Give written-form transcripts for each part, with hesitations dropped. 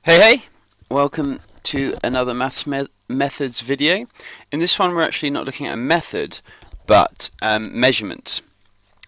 Hey, welcome to another Maths Methods video. In this one we're actually not looking at a method but measurements,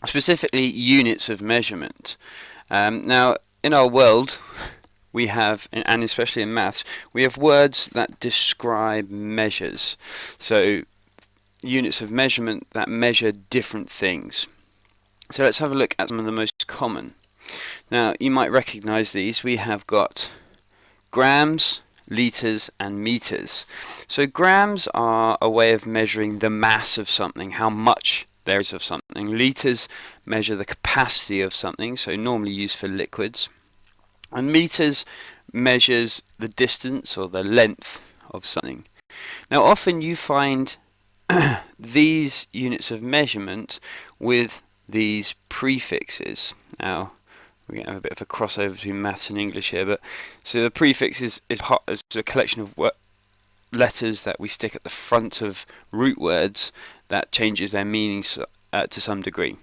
specifically units of measurement. Now in our world we have, and especially in maths, we have words that describe measures. So units of measurement that measure different things. So let's have a look at some of the most common. Now you might recognize these. We have got grams, litres and metres. So grams are a way of measuring the mass of something, how much there is of something. Litres measure the capacity of something, so normally used for liquids. And metres measures the distance or the length of something. Now often you find these units of measurement with these prefixes. Now we're going to have a bit of a crossover between maths and English here, but so the prefix is a collection of letters that we stick at the front of root words that changes their meaning to some degree.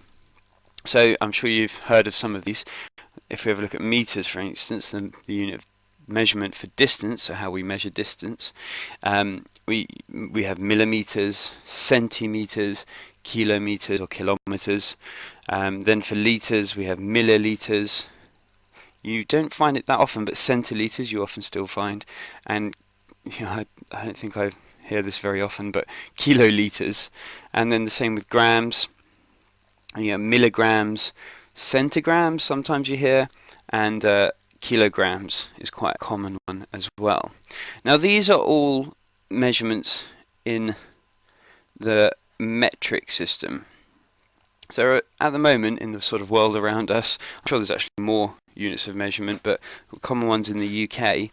So I'm sure you've heard of some of these. If we have a look at meters, for instance, the unit of measurement for distance, so how we measure distance, we have millimeters, centimeters, kilometers or kilometers. Then for litres we have milliliters. You don't find it that often, but centiliters you often still find, and I don't think I hear this very often, but kiloliters. And then the same with grams, and you have milligrams, centigrams sometimes you hear, and kilograms is quite a common one as well. Now these are all measurements in the metric system. So at the moment in the sort of world around us, I'm sure there's actually more units of measurement, but common ones in the UK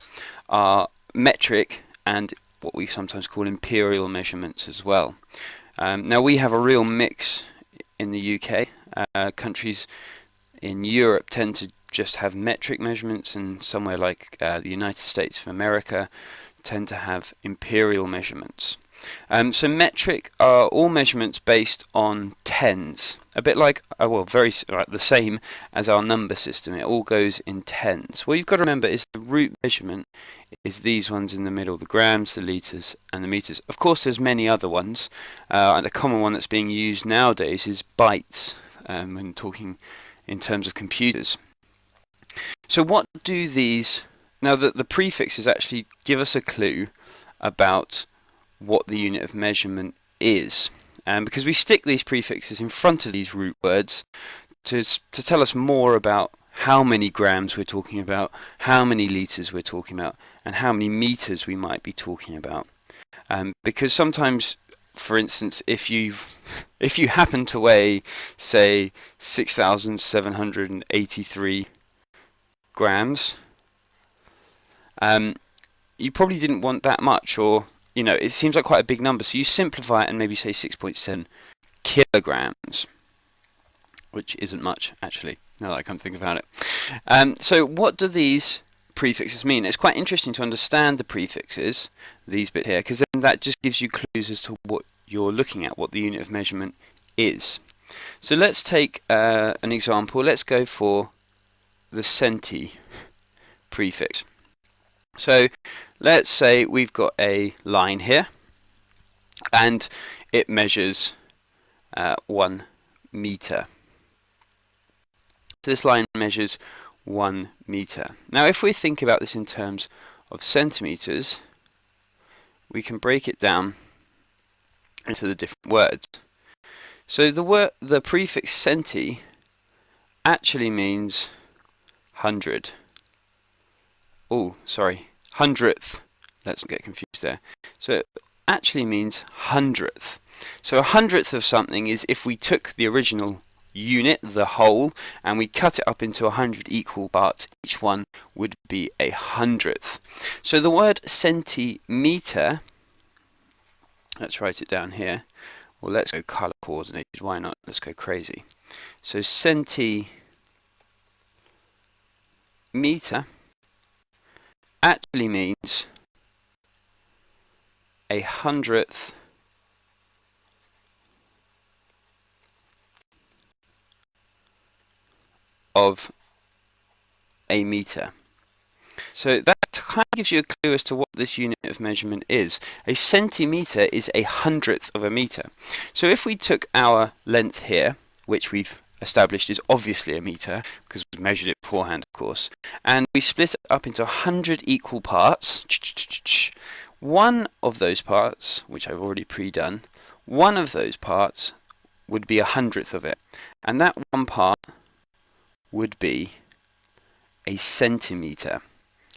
are metric and what we sometimes call imperial measurements as well. Now we have a real mix in the UK. Countries in Europe tend to just have metric measurements, and somewhere like the United States of America tend to have imperial measurements. So metric are all measurements based on tens, a bit like, the same as our number system. It all goes in tens. What you've got to remember is the root measurement is these ones in the middle, the grams, the litres and the metres. Of course there's many other ones, and a common one that's being used nowadays is bytes, when talking in terms of computers. So what do these, now the prefixes actually give us a clue about what the unit of measurement is, because we stick these prefixes in front of these root words to tell us more about how many grams we're talking about, how many litres we're talking about, and how many meters we might be talking about. Because sometimes, for instance, if you happen to weigh, say, 6,783 grams, you probably didn't want that much, or it seems like quite a big number, so you simplify it and maybe say 6.7 kilograms, which isn't much actually, now that I come to think about it. So what do these prefixes mean? It's quite interesting to understand the prefixes, these bit here, because then that just gives you clues as to what you're looking at, what the unit of measurement is. So let's take an example. Let's go for the centi prefix. So let's say we've got a line here and it measures 1 meter. So this line measures 1 meter. Now if we think about this in terms of centimeters, we can break it down into the different words. So the prefix centi actually means 100. Oh, sorry, hundredth. Let's not get confused there. So it actually means hundredth. So a hundredth of something is if we took the original unit, the whole, and we cut it up into 100 equal parts, each one would be a hundredth. So the word centimeter, let's write it down here. Well, let's go color coordinated. Why not? Let's go crazy. So centimeter actually means a hundredth of a meter. So that kind of gives you a clue as to what this unit of measurement is. A centimetre is a hundredth of a metre. So if we took our length here, which we've established is obviously a metre, because we've measured it beforehand, of course, and we split it up into 100 equal parts, one of those parts, which I've already pre-done, one of those parts would be a hundredth of it, and that one part would be a centimetre,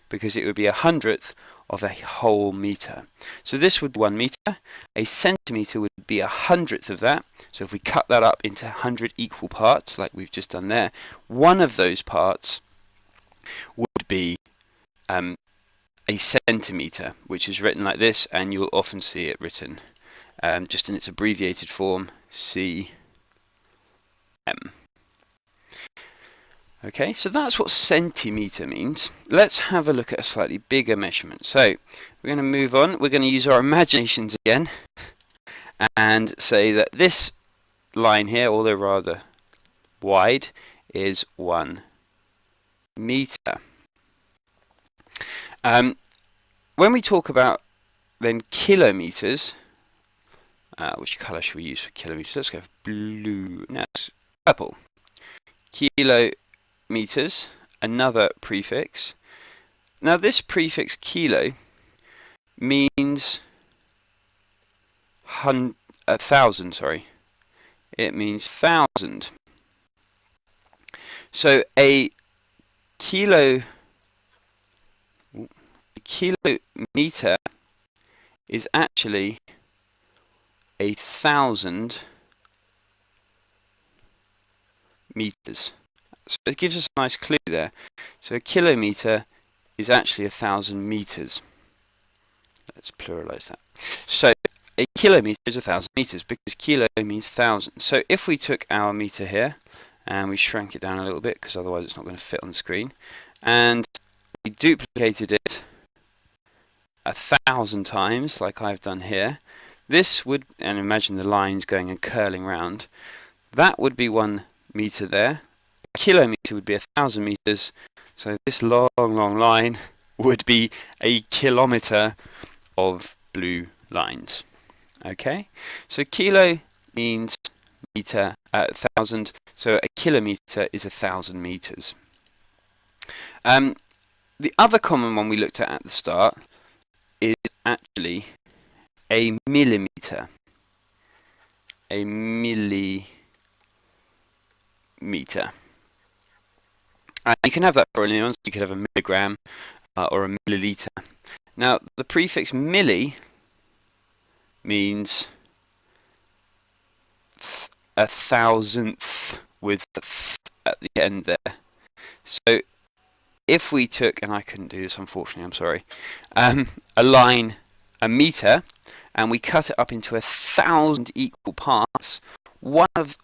because it would be a hundredth of a whole metre. So this would be 1 metre, a centimetre would be a hundredth of that, so if we cut that up into 100 equal parts, like we've just done there, one of those parts would be a centimetre, which is written like this, and you'll often see it written just in its abbreviated form, cm. Okay, so that's what centimetre means. Let's have a look at a slightly bigger measurement. So we're going to move on. We're going to use our imaginations again and say that this line here, although rather wide, is 1 metre. When we talk about then kilometres, which colour should we use for kilometres? Let's go for blue. No, it's purple. Kilometres, another prefix. Now this prefix kilo means 1,000, sorry. It means 1,000. So a kilometre is actually 1,000 meters. So it gives us a nice clue there. So a kilometre is actually 1,000 meters. Let's pluralize that. So a kilometre is 1,000 meters because kilo means 1,000. So if we took our meter here and we shrank it down a little bit, because otherwise it's not going to fit on the screen, and we duplicated it 1,000 times, like I've done here, this would, and imagine the lines going and curling round, that would be 1 meter there. A kilometre would be 1,000 meters, so this long line would be a kilometre of blue lines. Okay, so kilo means meter, 1,000, so a kilometre is 1,000 meters. The other common one we looked at the start is actually a millimetre. A millimetre. You can have that for any ones. You could have a milligram or a milliliter. Now, the prefix milli means a thousandth with the th at the end there. So if we took, and I couldn't do this unfortunately, I'm sorry, a line, a meter, and we cut it up into 1,000 equal parts, one of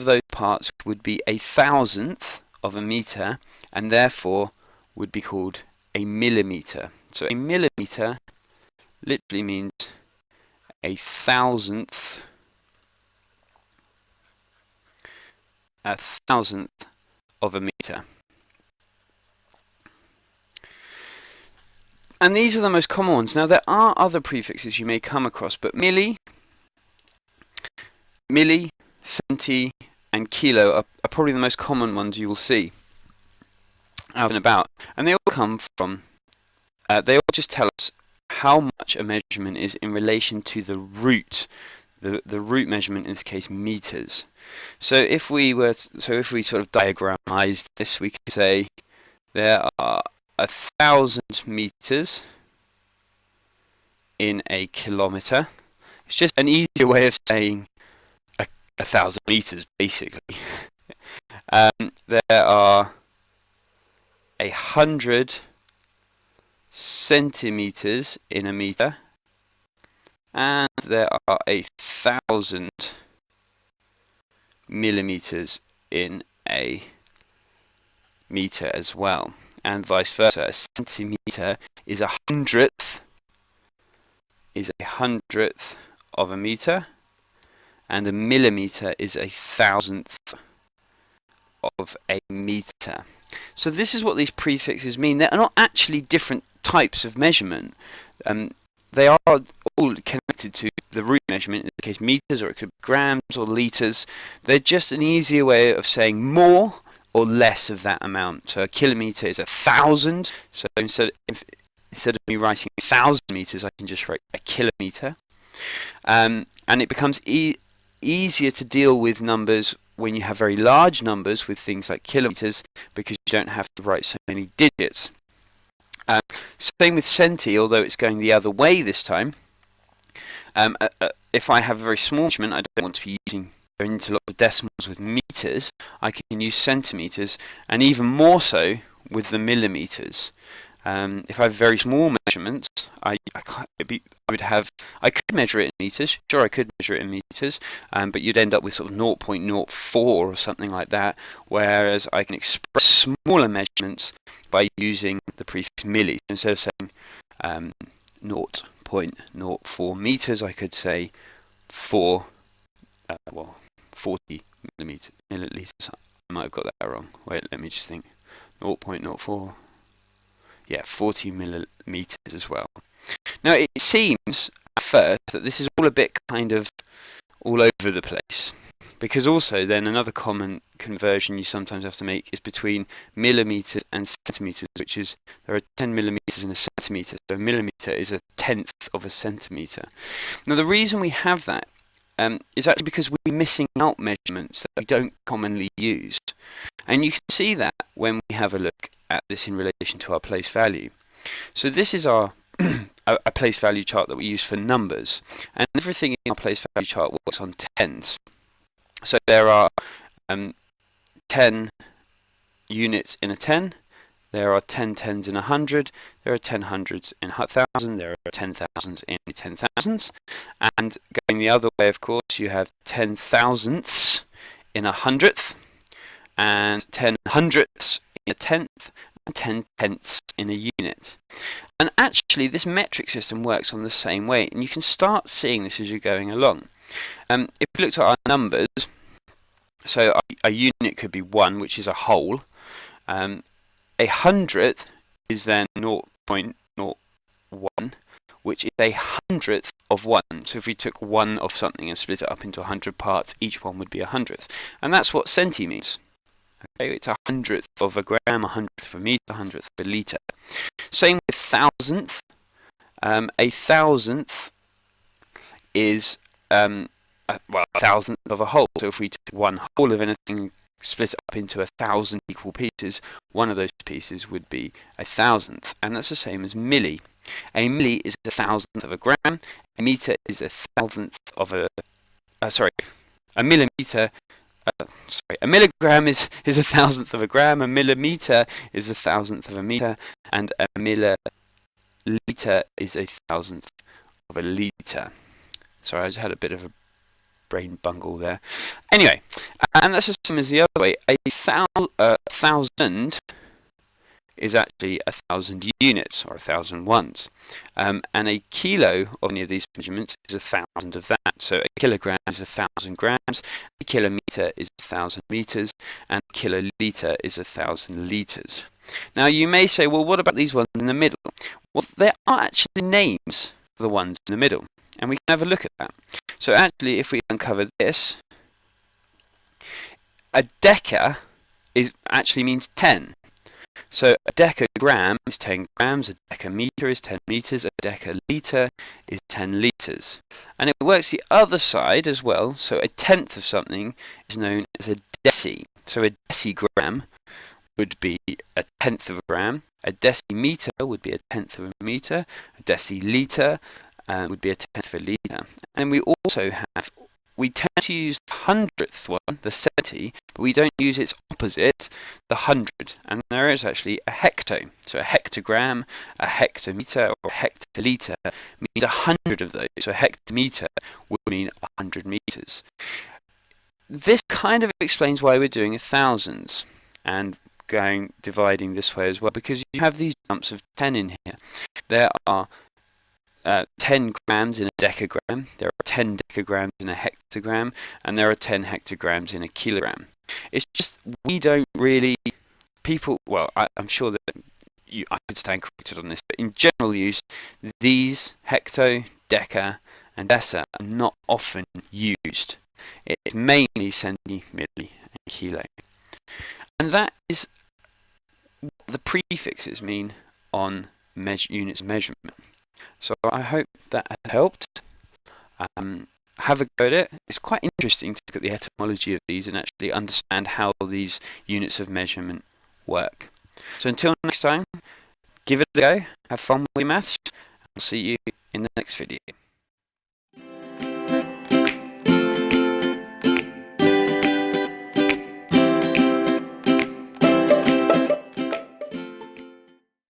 those parts would be a thousandth of a meter, and therefore would be called a millimeter. So a millimeter literally means a thousandth of a meter. And these are the most common ones. Now there are other prefixes you may come across, but milli, centi, and kilo are probably the most common ones you will see out and about. And they all come from, they all just tell us how much a measurement is in relation to the root. The root measurement, in this case, meters. So if we sort of diagramized this, we could say there are 1,000 meters in a kilometer. It's just an easier way of saying 1,000 meters, basically. There are 100 centimeters in a meter, and there are 1,000 millimeters in a meter as well, and vice versa. A centimeter is 100th of a meter, and a millimeter is 1,000th of a meter. So this is what these prefixes mean. They're not actually different types of measurement, they are all connected to the root measurement, in the case meters, or it could be grams or litres. They're just an easier way of saying more or less of that amount. So a kilometre is 1,000, so instead of me writing 1,000 metres, I can just write a kilometre. And it becomes easier to deal with numbers when you have very large numbers with things like kilometres, because you don't have to write so many digits. Same with centi, although it's going the other way this time. If I have a very small measurement, I don't want to be going into lots of decimals with meters. I can use centimeters, and even more so with the millimeters. If I have very small measurements, I could measure it in meters. Sure, I could measure it in meters, but you'd end up with sort of 0.04 or something like that. Whereas I can express smaller measurements by using the prefix milli. Instead of saying 0.04 meters, I could say 40 milliliters. I might have got that wrong. Wait, let me just think. 0.04. Yeah, 40 millimeters as well. Now, it seems at first that this is all a bit kind of all over the place, because also then another common conversion you sometimes have to make is between millimeters and centimeters, which is there are 10 millimeters in a centimeter, so a millimeter is a tenth of a centimeter. Now, the reason we have that is actually because we're missing out measurements that we don't commonly use, and you can see that when we have a look at this in relation to our place value. So this is our a place value chart that we use for numbers, and everything in our place value chart works on tens. So there are 10 units in a 10, there are 10 tens in 100, there are 10 hundreds in 1,000, there are 10 thousands in 10 thousands, and going the other way, of course, you have 10 thousandths in a hundredth, and 10 hundredths in a tenth, and 10 tenths in a unit. And actually this metric system works on the same way, and you can start seeing this as you're going along. If we looked at our numbers, so a unit could be 1, which is a whole. A hundredth is then 0.01, which is a hundredth of 1. So if we took 1 of something and split it up into 100 parts, each one would be a hundredth. And that's what centi means. Okay, it's a hundredth of a gram, a hundredth of a meter, a hundredth of a litre. Same with thousandth. A thousandth is a thousandth of a whole. So if we took one whole of anything, split it up into 1,000 equal pieces, one of those pieces would be a thousandth, and that's the same as milli. A milli is a thousandth of a gram. A meter is a thousandth of a a millimeter. A milligram is a thousandth of a gram. A millimeter is a thousandth of a meter, and a milliliter is a thousandth of a litre. Sorry, I just had a bit of a brain bungle there. Anyway, and that's the same as the other way. A thousand is actually 1,000 units, or 1,000 ones. And a kilo of any of these measurements is 1,000 of that. So a kilogram is 1,000 grams, a kilometre is 1,000 metres, and a kilolitre is 1,000 litres. Now you may say, well, what about these ones in the middle? Well, there are actually names for the ones in the middle, and we can have a look at that. So actually, if we uncover this, a deca actually means 10. So a decagram is 10 grams, a decameter is 10 meters, a decalitre is 10 litres. And it works the other side as well, so a tenth of something is known as a deci. So a decigram would be a tenth of a gram, a decimeter would be a tenth of a meter, a decilitre would be a tenth of a litre. And we also have, we tend to use the hundredth one, the centi, but we don't use its opposite, the hundred. And there is actually a hecto. So a hectogram, a hectometer, or a hectolitre means 100 of those. So a hectometer would mean 100 meters. This kind of explains why we're doing 1,000s and dividing this way as well, because you have these jumps of 10 in here. There are 10 grams in a decagram, there are 10 decagrams in a hectogram, and there are 10 hectograms in a kilogram. It's just we don't really, I'm sure that I could stand corrected on this, but in general use, these hecto, deca, and deci are not often used. It's mainly centi, milli, and kilo. And that is what the prefixes mean on units of measurement. So I hope that has helped. Have a go at it. It's quite interesting to look at the etymology of these and actually understand how these units of measurement work. So until next time, give it a go, have fun with your maths, and I'll see you in the next video.